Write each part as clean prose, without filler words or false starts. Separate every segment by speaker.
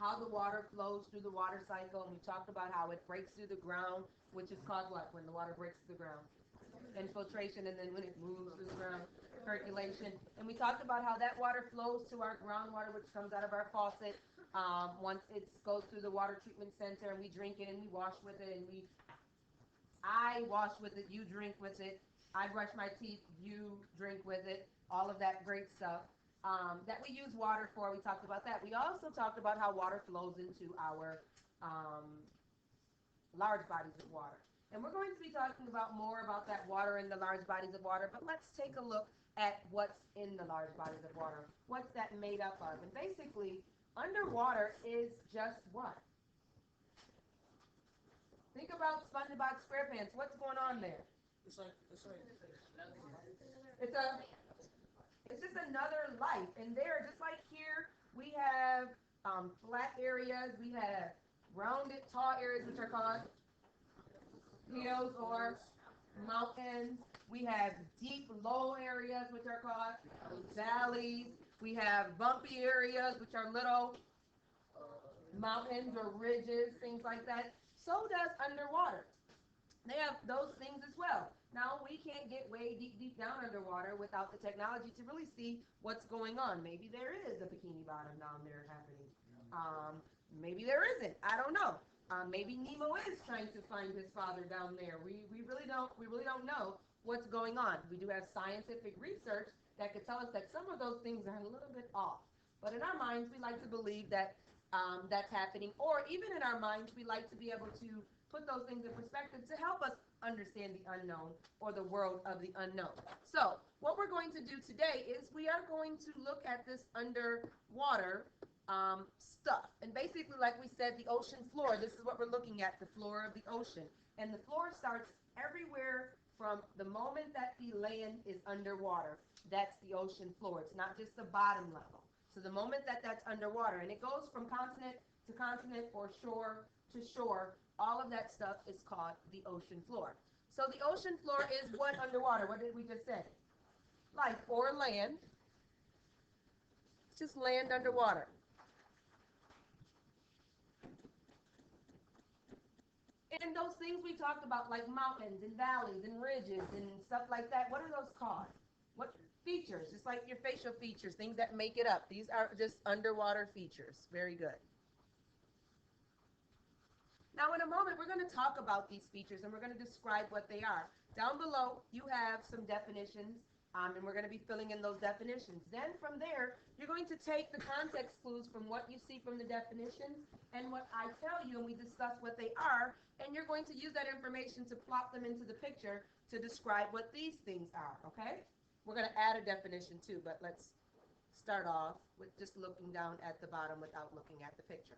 Speaker 1: how the water flows through the water cycle, and we talked about how it breaks through the ground, which is called what? When the water breaks through the ground? Infiltration, and then when it moves through the ground, percolation. And we talked about how that water flows to our groundwater, which comes out of our faucet. Once it goes through the water treatment center, and we drink it, and we wash with it, and I wash with it, you drink with it. I brush my teeth, you drink with it. All of that great stuff that we use water for. We talked about that. We also talked about how water flows into our large bodies of water. And we're going to be talking about more about that water in the large bodies of water, but let's take a look at what's in the large bodies of water. What's that made up of? And basically, underwater is just what? Think about SpongeBob SquarePants. What's going on there? It's just another life. And there, just like here, we have flat areas, we have rounded, tall areas, which are called hills or mountains. We have deep, low areas, which are called valleys. We have bumpy areas, which are little mountains or ridges, things like that. So does underwater. They have those things as well. Now, we can't get way deep, deep down underwater without the technology to really see what's going on. Maybe there is a bikini bottom down there happening. Maybe there isn't. I don't know. Maybe Nemo is trying to find his father down there. We really don't know what's going on. We do have scientific research that could tell us that some of those things are a little bit off. But in our minds, we like to believe that that's happening. Or even in our minds, we like to be able to put those things in perspective to help us understand the unknown or the world of the unknown. So what we're going to do today is we are going to look at this underwater stuff. And basically, like we said, the ocean floor, this is what we're looking at, the floor of the ocean. And the floor starts everywhere from the moment that the land is underwater. That's the ocean floor. It's not just the bottom level. So the moment that that's underwater, and it goes from continent to continent or shore to shore, all of that stuff is called the ocean floor. So the ocean floor is what underwater? What did we just say? Life or land. It's just land underwater. And those things we talked about, like mountains and valleys and ridges and stuff like that, what are those called? What features? Just like your facial features, things that make it up. These are just underwater features. Very good. Now, in a moment, we're going to talk about these features, and we're going to describe what they are. Down below, you have some definitions, and we're going to be filling in those definitions. Then from there, you're going to take the context clues from what you see from the definitions and what I tell you, and we discuss what they are, and you're going to use that information to plop them into the picture to describe what these things are, okay? We're going to add a definition too, but let's start off with just looking down at the bottom without looking at the picture.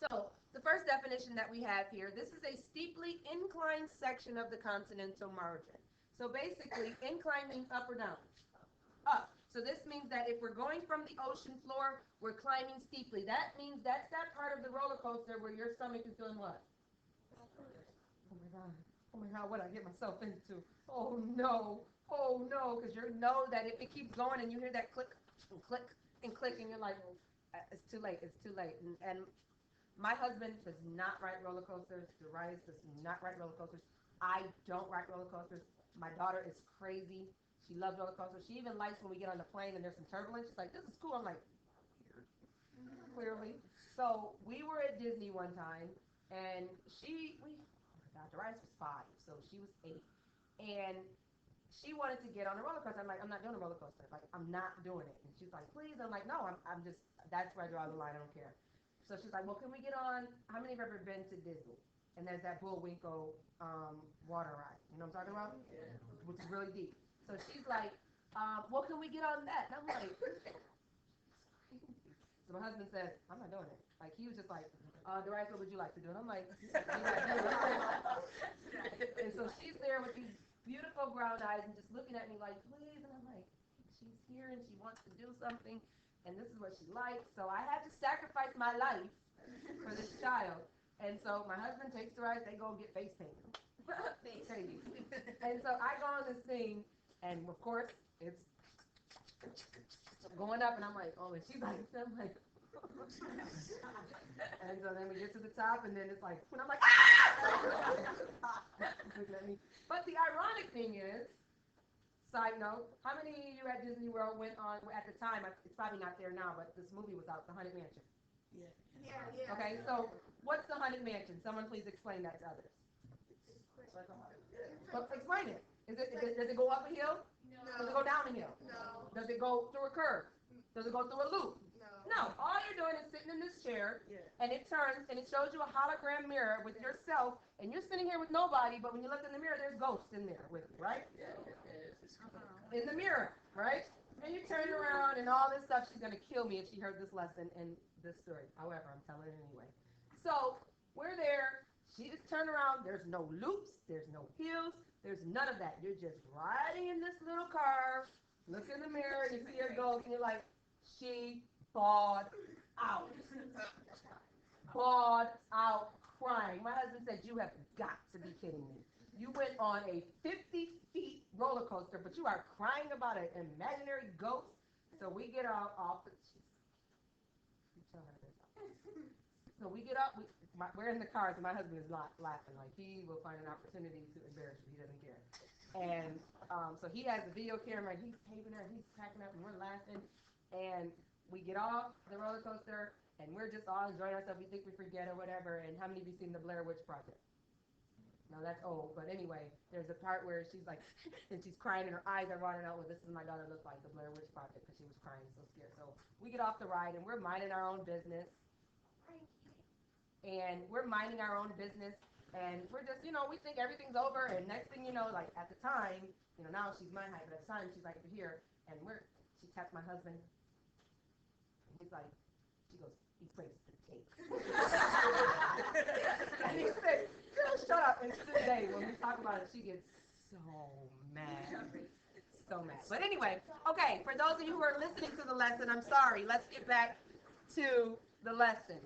Speaker 1: So the first definition that we have here, this is a steeply inclined section of the continental margin. So basically, incline means up or down? Up. So this means that if we're going from the ocean floor, we're climbing steeply. That means that's that part of the roller coaster where your stomach is doing what? Oh my God, what did I get myself into? Oh no, because you know that if it keeps going and you hear that click and click and click and you're like, it's too late. And my husband does not ride roller coasters. Darius does not ride roller coasters. I don't ride roller coasters. My daughter is crazy. She loves roller coasters. She even likes when we get on the plane and there's some turbulence. She's like, this is cool. I'm like, weird. Clearly. So we were at Disney one time, and oh my God, Darius was 5, so she was 8. And she wanted to get on a roller coaster. I'm like, I'm not doing a roller coaster. Like, I'm not doing it. And she's like, please. I'm like, no, I'm just, that's where I draw the line. I don't care. So she's like, well, can we get on, how many have ever been to Disney? And there's that Bullwinkle water ride. You know what I'm talking about? Yeah. Which is really deep. So she's like, well, can we get on that? And I'm like, so my husband says, I'm not doing it. Like, he was just like, Darius, what would you like to do? And I'm like, and so she's there with these beautiful brown eyes and just looking at me like, please. And I'm like, she's here and she wants to do something. And this is what she likes. So I had to sacrifice my life for this child. And so my husband takes Darius, they go and get face paint. And so I go on this thing, and of course, it's going up, and I'm like, oh, and she's like, I'm like, And so then we get to the top, and then it's like, when I'm like, ah! But the ironic thing is, side note, how many of you at Disney World went on, at the time, it's probably not there now, but this movie was out, The Haunted Mansion.
Speaker 2: Yeah.
Speaker 1: Okay, so what's the Haunted Mansion? Someone please explain that to others. Well, explain it. Does it go up a hill?
Speaker 2: No.
Speaker 1: Does it go down a hill?
Speaker 2: No.
Speaker 1: Does it go through a curve? Does it go through a loop? No. All you're doing is sitting in this chair, and it turns, and it shows you a hologram mirror with yourself, and you're sitting here with nobody, but when you look in the mirror, there's ghosts in there with you, right? In the mirror, right? And you turn around, and all this stuff. She's going to kill me if she heard this lesson and this story. However, I'm telling it anyway. So we're there. She just turned around. There's no loops. There's no hills. There's none of that. You're just riding in this little car. Look in the mirror. You see her ghost, and you're like, she bawled out. Bawled out, crying. My husband said, you have got to be kidding me. You went on a 50-feet roller coaster, but you are crying about an imaginary ghost. So we get off. So we get up. We're in the car, so my husband is laughing. Like, he will find an opportunity to embarrass you. He doesn't care. And so he has the video camera, and he's taping her, and he's cracking up, and we're laughing. And we get off the roller coaster, and we're just all enjoying ourselves. We think we forget or whatever. And how many of you seen the Blair Witch Project? No, that's old. But anyway, there's a part where she's like, and she's crying, and her eyes are running out. Well, this is my daughter looked like the Blair Witch Project, because she was crying so scared. So we get off the ride, and we're minding our own business. And we're minding our own business, and we're just, we think everything's over, and next thing you know, like at the time, now she's my height, but at the time she's like here, and she taps my husband, and she goes, he prays the tape. And he said, girl, shut up. And today, when we talk about it, she gets so mad. So mad. But anyway, okay, for those of you who are listening to the lesson, I'm sorry. Let's get back to the lesson.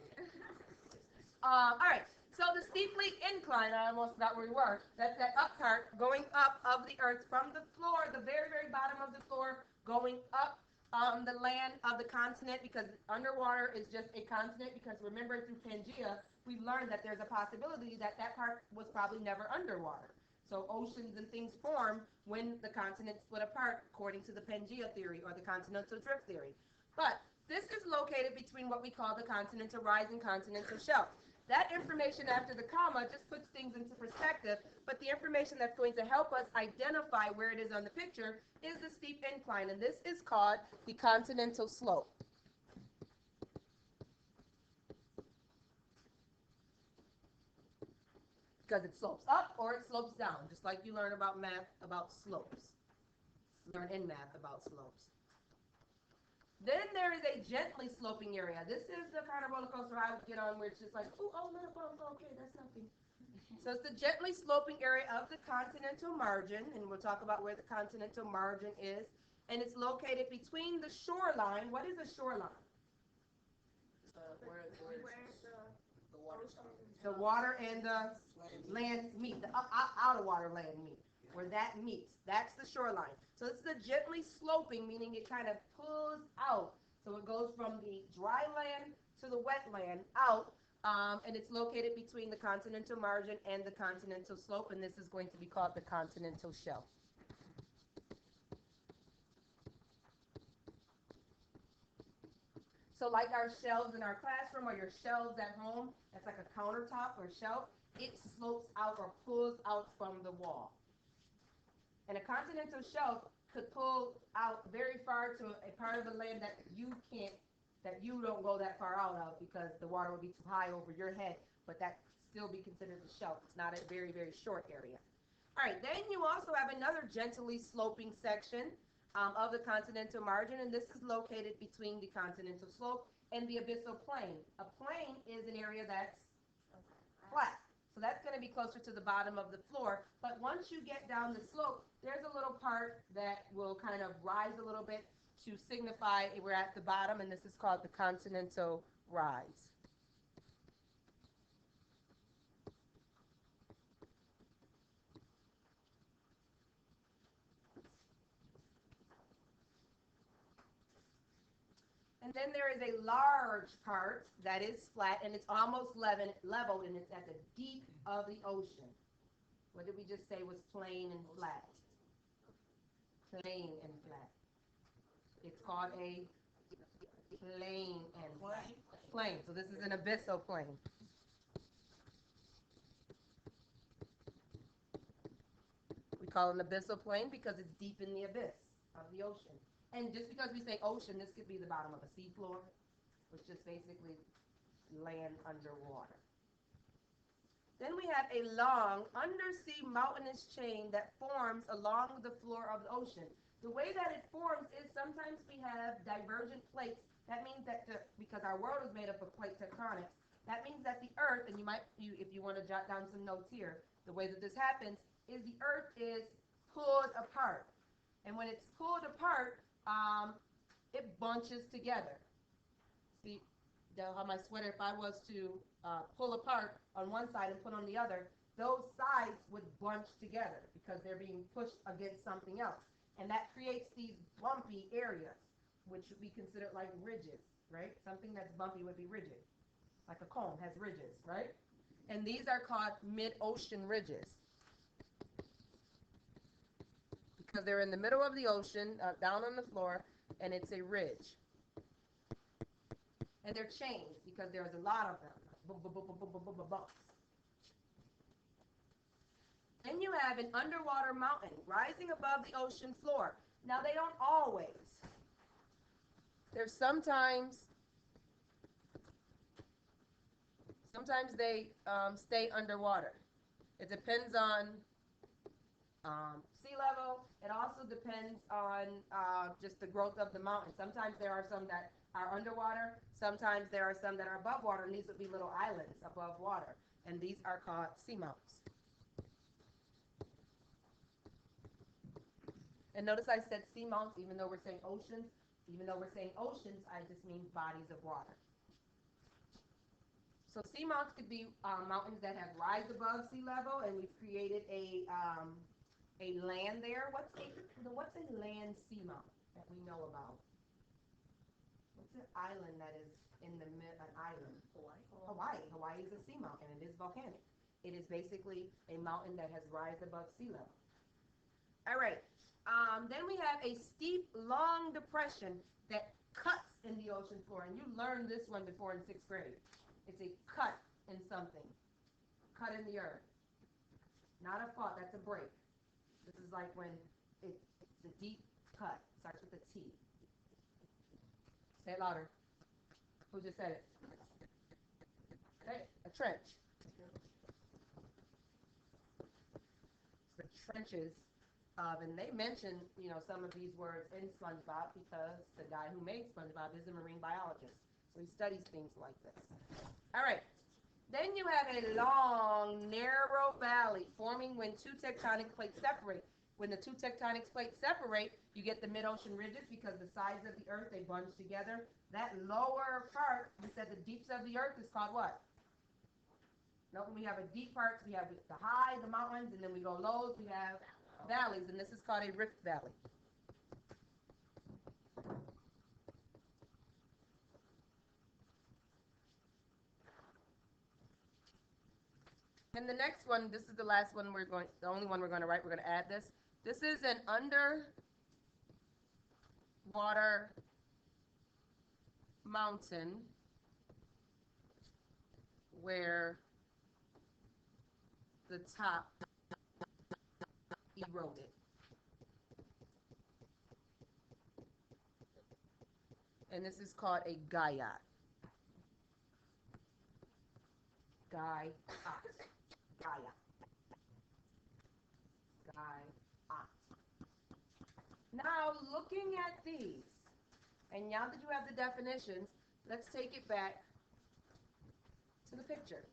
Speaker 1: All right, so the steeply inclined, I almost forgot where we were. That's that up part going up of the earth from the floor, the very, very bottom of the floor, going up the land of the continent, because underwater is just a continent, because remember through Pangea, we learned that there's a possibility that part was probably never underwater. So oceans and things form when the continents split apart, according to the Pangea theory or the continental drift theory. But this is located between what we call the continental rise and continental shelf. That information after the comma just puts things into perspective, but the information that's going to help us identify where it is on the picture is the steep incline, and this is called the continental slope. Because it slopes up or it slopes down, just like you learn about math about slopes. Learn in math about slopes. Then there is a gently sloping area. This is the kind of roller coaster I would get on where it's just like, oh, little bump, okay, that's nothing. So it's the gently sloping area of the continental margin, and we'll talk about where the continental margin is. And it's located between the shoreline. What is a shoreline?
Speaker 2: Where
Speaker 1: the water and the land meet, the outer water land meet, where that meets. That's the shoreline. So it's the gently sloping, meaning it kind of pulls out. So it goes from the dry land to the wetland out, and it's located between the continental margin and the continental slope, and this is going to be called the continental shelf. So like our shelves in our classroom or your shelves at home, that's like a countertop or shelf, it slopes out or pulls out from the wall. And a continental shelf could pull out very far to a part of the land that you don't go that far out of, because the water would be too high over your head, but that still be considered a shelf. It's not a very, very short area. All right, then you also have another gently sloping section of the continental margin, and this is located between the continental slope and the abyssal plain. A plain is an area that's flat. So that's going to be closer to the bottom of the floor. But once you get down the slope, there's a little part that will kind of rise a little bit to signify we're at the bottom, and this is called the continental rise. And then there is a large part that is flat and it's almost level and it's at the deep of the ocean. What did we just say was plain and flat? Plain and flat. It's called a plain and flat. Plain. So this is an abyssal plain. We call it an abyssal plain because it's deep in the abyss of the ocean. And just because we say ocean, this could be the bottom of a seafloor, which is basically land underwater. Then we have a long undersea mountainous chain that forms along the floor of the ocean. The way that it forms is sometimes we have divergent plates. That means that because our world is made up of plate tectonics, that means that the earth, and if you want to jot down some notes here, the way that this happens is the earth is pulled apart. And when it's pulled apart, it bunches together. See how my sweater, if I was to pull apart on one side and put on the other, those sides would bunch together because they're being pushed against something else. And that creates these bumpy areas, which would be considered like ridges, right? Something that's bumpy would be rigid. Like a comb has ridges, right? And these are called mid-ocean ridges, because they're in the middle of the ocean, down on the floor, and it's a ridge. And they're chains because there's a lot of them. Bumps. Then you have an underwater mountain rising above the ocean floor. Now they don't always. There's sometimes they stay underwater. It depends on sea level. It also depends on just the growth of the mountain. Sometimes there are some that are underwater. Sometimes there are some that are above water, and these would be little islands above water. And these are called seamounts. And notice I said seamounts, even though we're saying oceans. Even though we're saying oceans, I just mean bodies of water. So seamounts could be mountains that have rise above sea level, and we've created a land there. What's a land seamount that we know about? What's an island that is in the an island? Hawaii. Hawaii is a seamount, and it is volcanic. It is basically a mountain that has rise above sea level. All right. Then we have a steep, long depression that cuts in the ocean floor, and you learned this one before in 6th grade. It's a cut in something, cut in the earth. Not a fault, that's a break. This is like when it's a deep cut, starts with a T. Say it louder. Who just said it? Okay, a trench. The trenches of, and they mention, some of these words in SpongeBob because the guy who made SpongeBob is a marine biologist. So he studies things like this. All right. Then you have a long, narrow valley forming when two tectonic plates separate. When the two tectonic plates separate, you get the mid-ocean ridges because the sides of the earth, they bunch together. That lower part, we said the deeps of the earth is called what? No, when we have a deep part, we have the high, the mountains, and then we go lows, we have valleys, and this is called a rift valley. And the next one, this is the last one the only one we're going to write. We're going to add this. This is an underwater mountain where the top eroded. And this is called a Gaia. Gaia. Now, looking at these, and now that you have the definitions, let's take it back to the picture.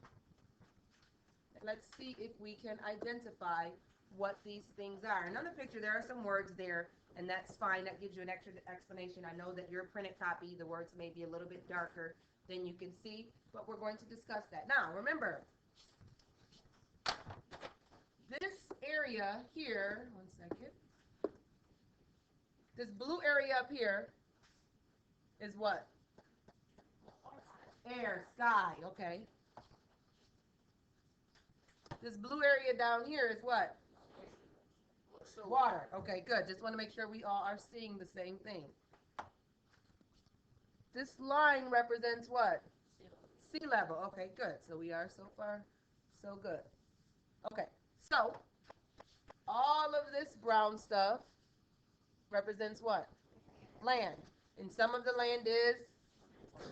Speaker 1: And let's see if we can identify what these things are. And on the picture, there are some words there, and that's fine. That gives you an extra explanation. I know that your printed copy, the words may be a little bit darker than you can see, but we're going to discuss that. Now, remember, this area here, one second, this blue area up here is what? Air, sky, okay. This blue area down here is what? Water. Okay, good. Just want to make sure we all are seeing the same thing. This line represents what? Sea level. Okay, good. So we are so far so good. Okay, so all of this brown stuff represents what? Land. And some of the land is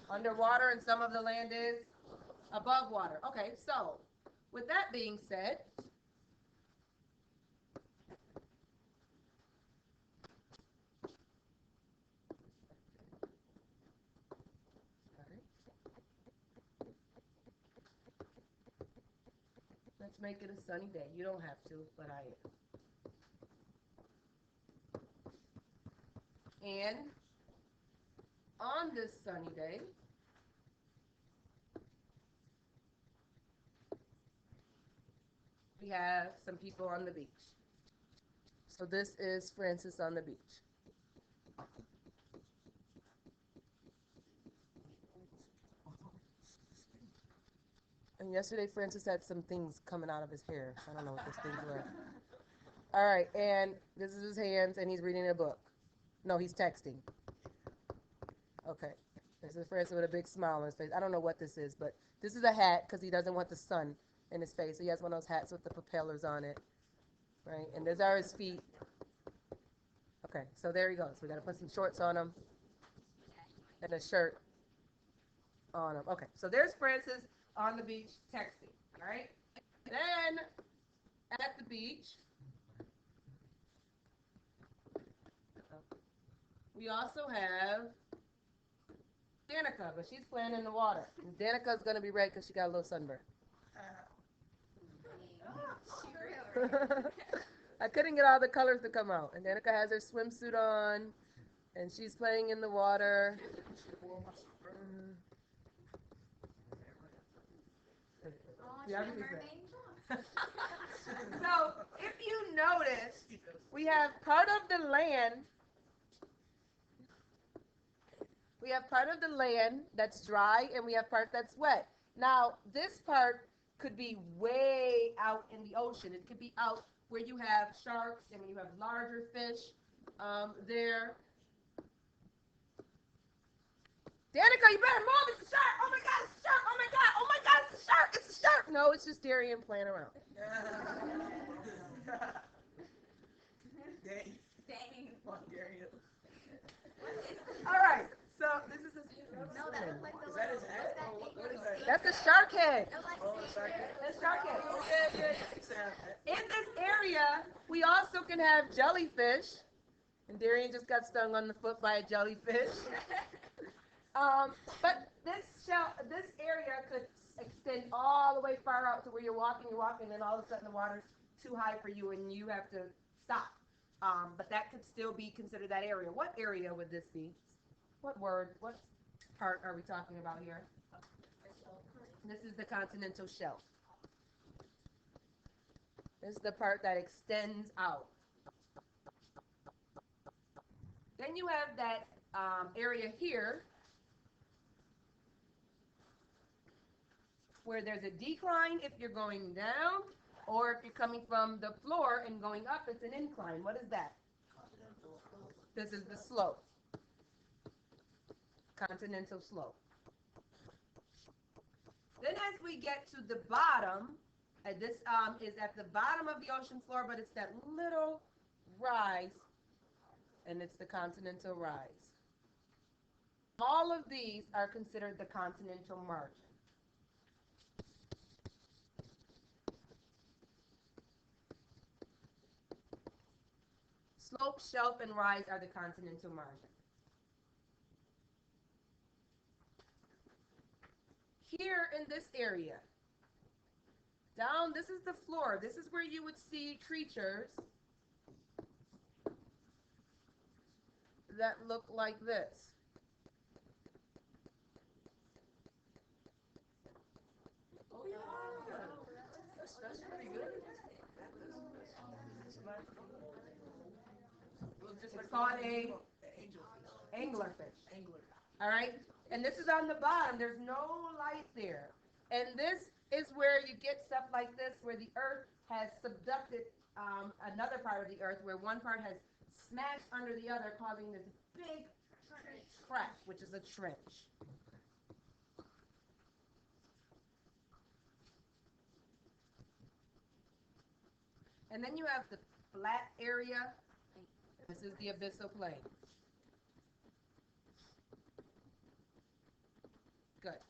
Speaker 1: underwater and some of the land is above water. Okay, so with that being said, let's make it a sunny day. You don't have to, but I am. And on this sunny day, we have some people on the beach. So this is Francis on the beach. And yesterday Francis had some things coming out of his hair. I don't know what those things were. All right, and this is his hands, and he's reading a book. No, he's texting. Okay. This is Francis with a big smile on his face. I don't know what this is, but this is a hat because he doesn't want the sun in his face. So he has one of those hats with the propellers on it. Right? And those are his feet. Okay, so there he goes. We got to put some shorts on him and a shirt on him. Okay, so there's Francis on the beach texting. All right? Then at the beach, we also have Danica, but she's playing in the water. And Danica's going to be red because she got a little sunburn. I couldn't get all the colors to come out. And Danica has her swimsuit on, and she's playing in the water. So, if you notice, we have part of the land. We have part of the land that's dry, and we have part that's wet. Now, this part could be way out in the ocean. It could be out where you have sharks and you have larger fish there. Danica, you better move. It's a shark. Oh my God, it's a shark. Oh my God. Oh my God, it's a shark. It's a shark. No, it's just Darian playing around.
Speaker 2: Dang. Darian.
Speaker 1: All right. So this is his head.
Speaker 2: No, that looks like the Is that his head? What is that?
Speaker 1: That's the shark head.
Speaker 2: Oh, the shark head?
Speaker 1: The shark head. In this area, we also can have jellyfish. And Darian just got stung on the foot by a jellyfish. But this area could extend all the way far out to where you're walking, and then all of a sudden the water's too high for you and you have to stop. But that could still be considered that area. What area would this be? What part are we talking about here? This is the Continental Shelf. This is the part that extends out. Then you have that area here where there's a decline if you're going down, or if you're coming from the floor and going up, it's an incline. What is that? This is the slope. Continental slope. Then as we get to the bottom, this is at the bottom of the ocean floor, but it's that little rise, and it's the continental rise. All of these are considered the continental margin. Slope, shelf, and rise are the continental margin. Here in this area, down, this is the floor. This is where you would see creatures that look like this.
Speaker 2: Oh, yeah. That's pretty good.
Speaker 1: It's called a anglerfish. All right? And this is on the bottom. There's no light there. And this is where you get stuff like this, where the earth has subducted another part of the earth, where one part has smashed under the other, causing this big crack, which is a trench. And then you have the flat area. This is the abyssal plain. Good.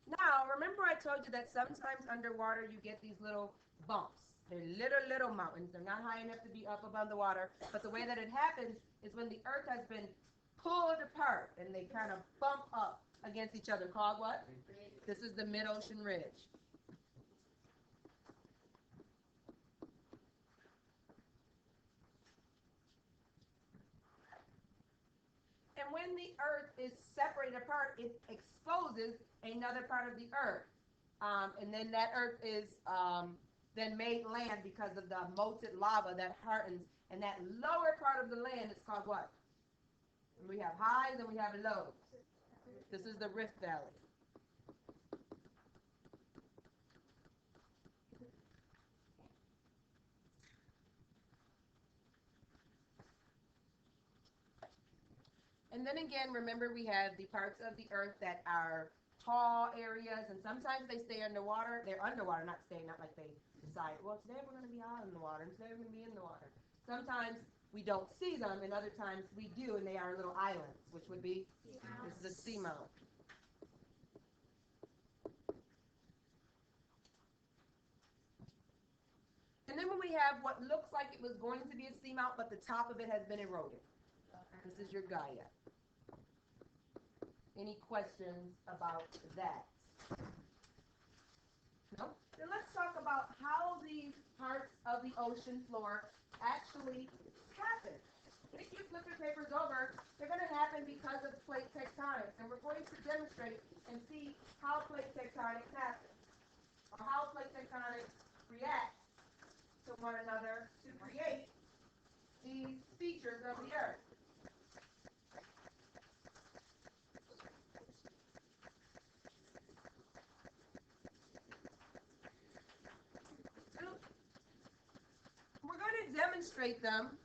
Speaker 1: Now, remember I told you that sometimes underwater you get these little bumps. They're little mountains. They're not high enough to be up above the water. But the way that it happens is when the earth has been pulled apart and they kind of bump up against each other. Called what? This is the mid-ocean ridge. And when the earth is separated apart, it exposes another part of the earth. And then that earth is then made land because of the molten lava that hardens. And that lower part of the land is called what? We have highs and we have lows. This is the Rift Valley. And then again, remember we have the parts of the earth that are tall areas, and sometimes they stay underwater. They're underwater, not staying, not like they decide, well, today we're going to be out in the water, and today we're going to be in the water. Sometimes we don't see them, and other times we do, and they are little islands, which would be, this is a seamount. And then when we have what looks like it was going to be a seamount, but the top of it has been eroded. This is your Gaia. Any questions about that? No? Then let's talk about how these parts of the ocean floor actually happen. If you flip your papers over, they're going to happen because of plate tectonics. And we're going to demonstrate and see how plate tectonics happen, or how plate tectonics react to one another to create these features of the earth. We're going to demonstrate them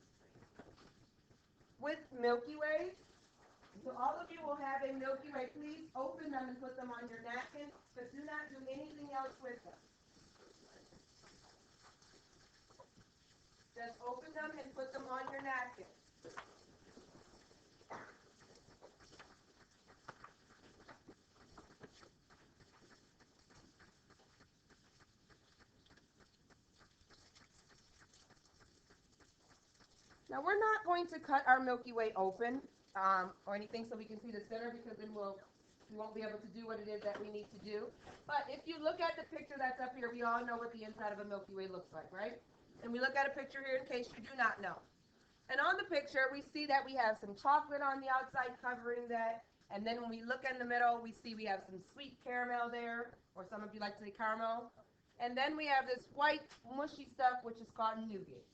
Speaker 1: with Milky Way. So all of you will have a Milky Way. Please open them and put them on your napkin, but do not do anything else with them. Just open them and put them on your napkin. Now we're not going to cut our Milky Way open or anything so we can see the center, because then we won't be able to do what it is that we need to do. But if you look at the picture that's up here, we all know what the inside of a Milky Way looks like, right? And we look at a picture here in case you do not know. And on the picture, we see that we have some chocolate on the outside covering that. And then when we look in the middle, we see we have some sweet caramel there, or some of you like to say caramel. And then we have this white mushy stuff, which is called nougat.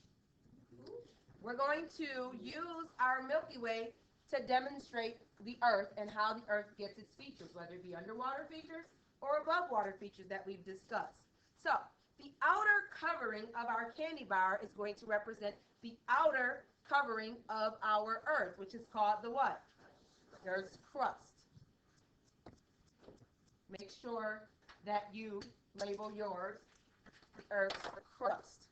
Speaker 1: We're going to use our Milky Way to demonstrate the Earth and how the Earth gets its features, whether it be underwater features or above water features that we've discussed. So the outer covering of our candy bar is going to represent the outer covering of our Earth, which is called the what? Earth's crust. Make sure that you label yours the Earth's crust.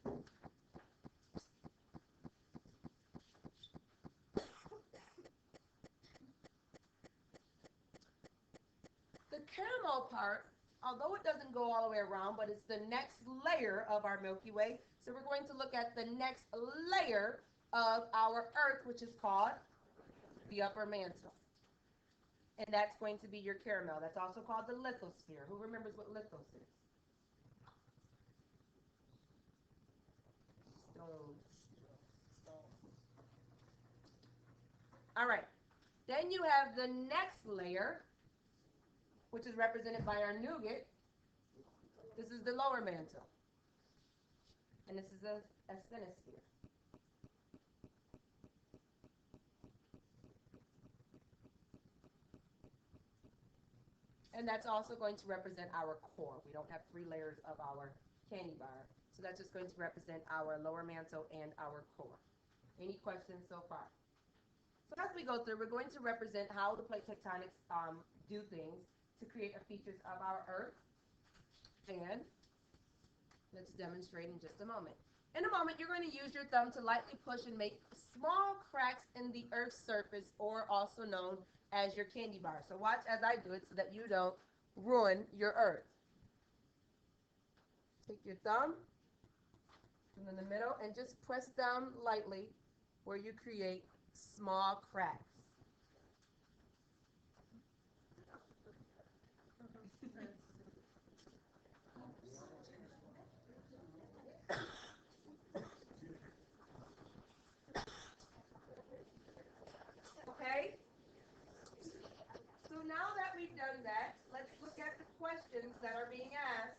Speaker 1: The caramel part, although it doesn't go all the way around, but it's the next layer of our Milky Way. So we're going to look at the next layer of our Earth, which is called the upper mantle. And that's going to be your caramel. That's also called the lithosphere. Who remembers what lithos is? Stone. All right. Then you have the next layer, which is represented by our nougat. This is the lower mantle. And this is a asthenosphere. And that's also going to represent our core. We don't have 3 layers of our candy bar. So that's just going to represent our lower mantle and our core. Any questions so far? So as we go through, we're going to represent how the plate tectonics do things to create the features of our Earth. And let's demonstrate in just a moment. In a moment, you're going to use your thumb to lightly push and make small cracks in the Earth's surface, or also known as your candy bar. So watch as I do it so that you don't ruin your Earth. Take your thumb in the middle and just press down lightly where you create small cracks. Okay? So now that we've done that, let's look at the questions that are being asked.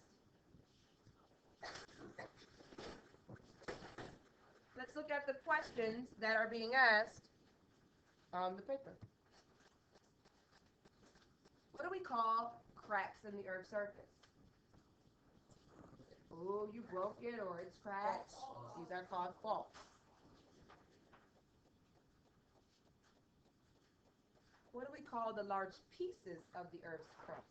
Speaker 1: Let's look at the questions that are being asked on the paper. What do we call cracks in the Earth's surface? Oh, you broke it or it's cracked. These are called faults. What do we call the large pieces of the Earth's crust?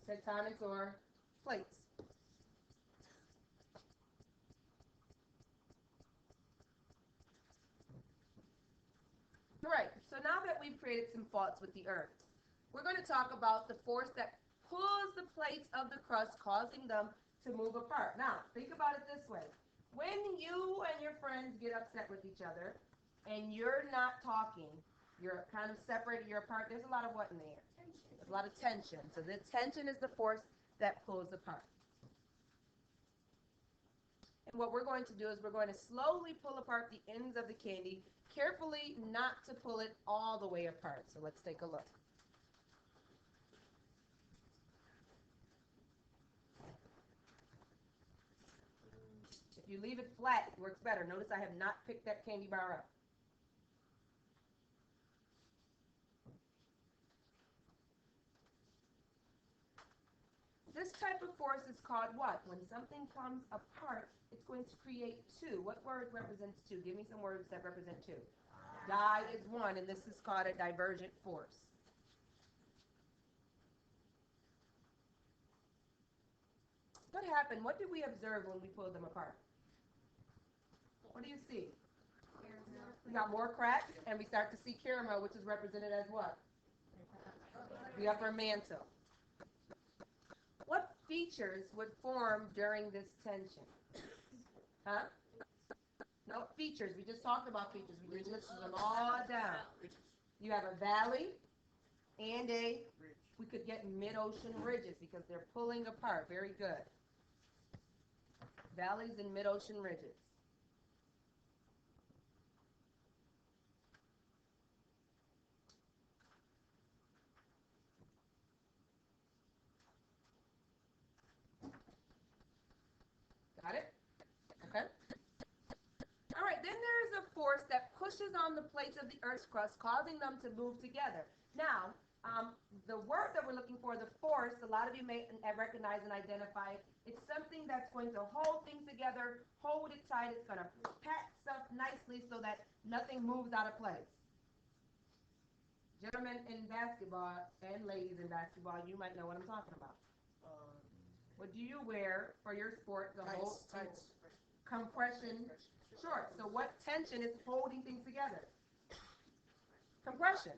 Speaker 1: Tectonics or plates. All right, so now that we've created some faults with the Earth, we're going to talk about the force that pulls the plates of the crust, causing them to move apart. Now, think about it this way. When you and your friends get upset with each other and you're not talking, you're kind of separated, you're apart, there's a lot of what in the air? There's a lot of tension. So the tension is the force that pulls apart. And what we're going to do is we're going to slowly pull apart the ends of the candy, carefully not to pull it all the way apart. So let's take a look. If you leave it flat, it works better. Notice I have not picked that candy bar up. This type of force is called what? When something comes apart, it's going to create two. What word represents two? Give me some words that represent two. Di is one, and this is called a divergent force. What happened? What did we observe when we pulled them apart? What do you see? We got more cracks, and we start to see caramel, which is represented as what? The upper mantle. What features would form during this tension? Huh? No, features. We just talked about features. We just listed them all down. You have a valley and we could get mid-ocean ridges because they're pulling apart. Very good. Valleys and mid-ocean ridges. Got it? Okay. All right, then there's a force that pushes on the plates of the Earth's crust, causing them to move together. Now, the word that we're looking for, the force, a lot of you may recognize and identify it. It's something that's going to hold things together, hold it tight. It's going to pack stuff nicely so that nothing moves out of place. Gentlemen in basketball and ladies in basketball, you might know what I'm talking about. What do you wear for your sport to hold compression shorts? So what tension is holding things together? Compression.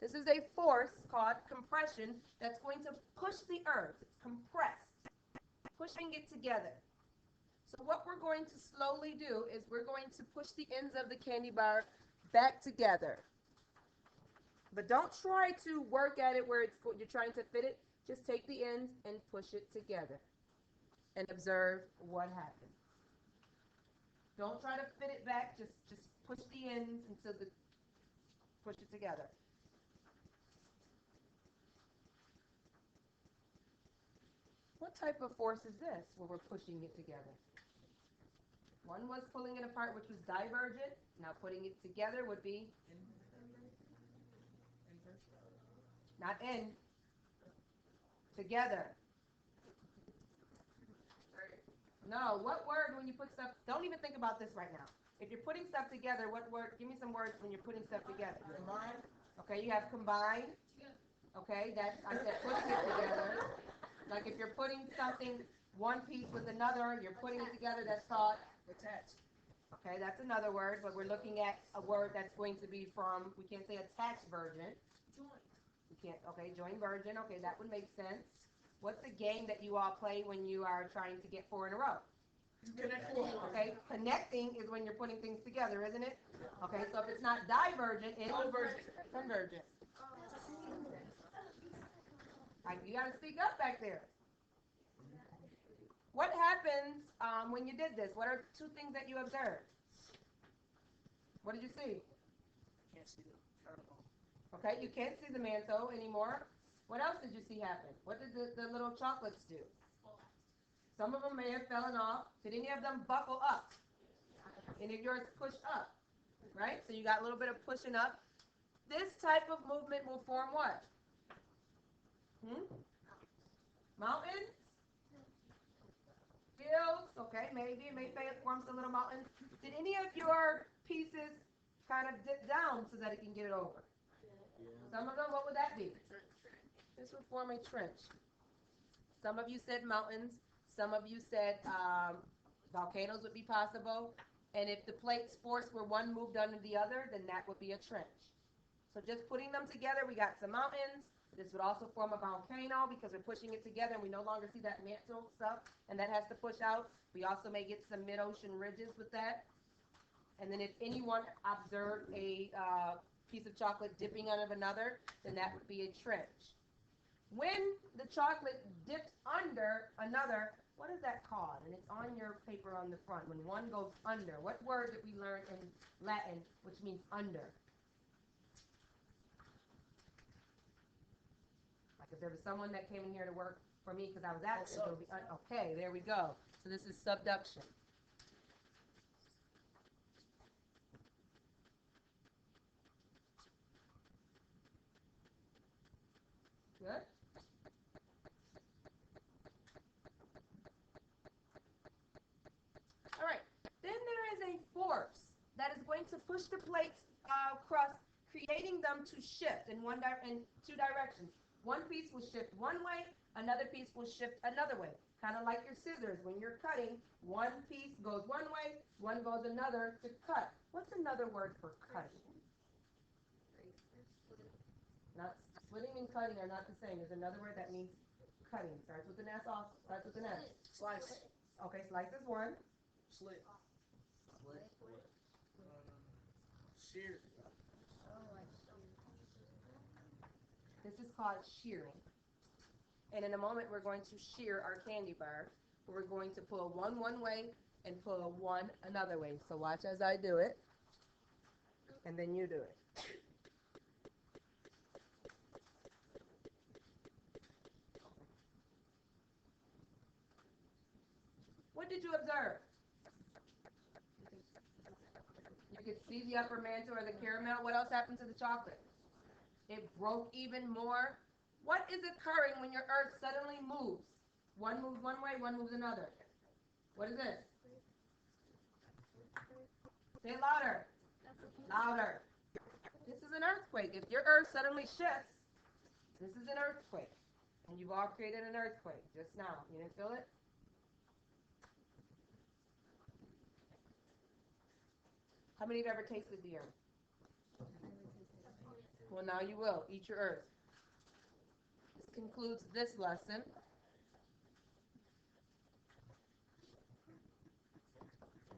Speaker 1: This is a force called compression that's going to push the Earth. It's compressed, pushing it together. So what we're going to slowly do is we're going to push the ends of the candy bar back together. But don't try to work at it where you're trying to fit it. Just take the ends and push it together and observe what happens. Don't try to fit it back. Just push the ends until push it together. What type of force is this where we're pushing it together? One was pulling it apart, which was divergent. Now putting it together would be not in. Together. No, what word when you put stuff, don't even think about this right now. If you're putting stuff together, what word, give me some words when you're putting stuff together.
Speaker 2: Combine.
Speaker 1: Okay, you have combined. Okay, that's, I said putting it together. Like if you're putting something, one piece with another, you're putting it together, that's called
Speaker 2: Attached.
Speaker 1: okay, that's another word, but we're looking at a word that's going to be from, we can't say attached version. We can't, okay, joint version, okay, that would make sense. What's the game that you all play when you are trying to get 4 in a row?
Speaker 2: Connect.
Speaker 1: Okay, connecting is when you're putting things together, isn't it? Okay, so if it's not divergent, it's convergent. You gotta speak up back there. What happens when you did this? What are 2 things that you observed? What did you see?
Speaker 2: Can't see the turtle.
Speaker 1: Okay, you can't see the mantle anymore. What else did you see happen? What did the little chocolates do? Some of them may have fallen off. Did any of them buckle up? Any of yours push up? Right? So you got a little bit of pushing up. This type of movement will form what? Mountains? Hills? Okay, maybe it may form some little mountains. Did any of your pieces kind of dip down so that it can get it over? Some of them, what would that be? This would form a trench. Some of you said mountains. Some of you said volcanoes would be possible. And if the plates forced were one moved under the other, then that would be a trench. So just putting them together, we got some mountains. This would also form a volcano because we're pushing it together and we no longer see that mantle stuff and that has to push out. We also may get some mid-ocean ridges with that. And then if anyone observed a piece of chocolate dipping out of another, then that would be a trench. When the chocolate dips under another, what is that called? And it's on your paper on the front. When one goes under, what word did we learn in Latin, which means under? Like if there was someone that came in here to work for me because I was absent, it would be okay, there we go. So this is subduction. Good? All right. Then there is a force that is going to push the plates across, creating them to shift in two directions. One piece will shift one way, another piece will shift another way. Kind of like your scissors. When you're cutting, one piece goes one way, one goes another to cut. What's another word for cutting? Not splitting and cutting are not the same. There's another word that means cutting. Starts with an S off. Starts with an S.
Speaker 2: Slice.
Speaker 1: Okay, slice is one.
Speaker 2: Slit. Shear.
Speaker 1: This is called shearing. And in a moment, we're going to shear our candy bar. We're going to pull one way and pull one another way. So watch as I do it, and then you do it. What did you observe? You could see the upper mantle or the caramel. What else happened to the chocolate? It broke even more. What is occurring when your earth suddenly moves? One moves one way, one moves another. What is this? Say it louder. Louder. This is an earthquake. If your earth suddenly shifts, this is an earthquake. And you've all created an earthquake just now. You didn't feel it? How many of you ever tasted the earth? Well, now you will. Eat your earth. This concludes this lesson.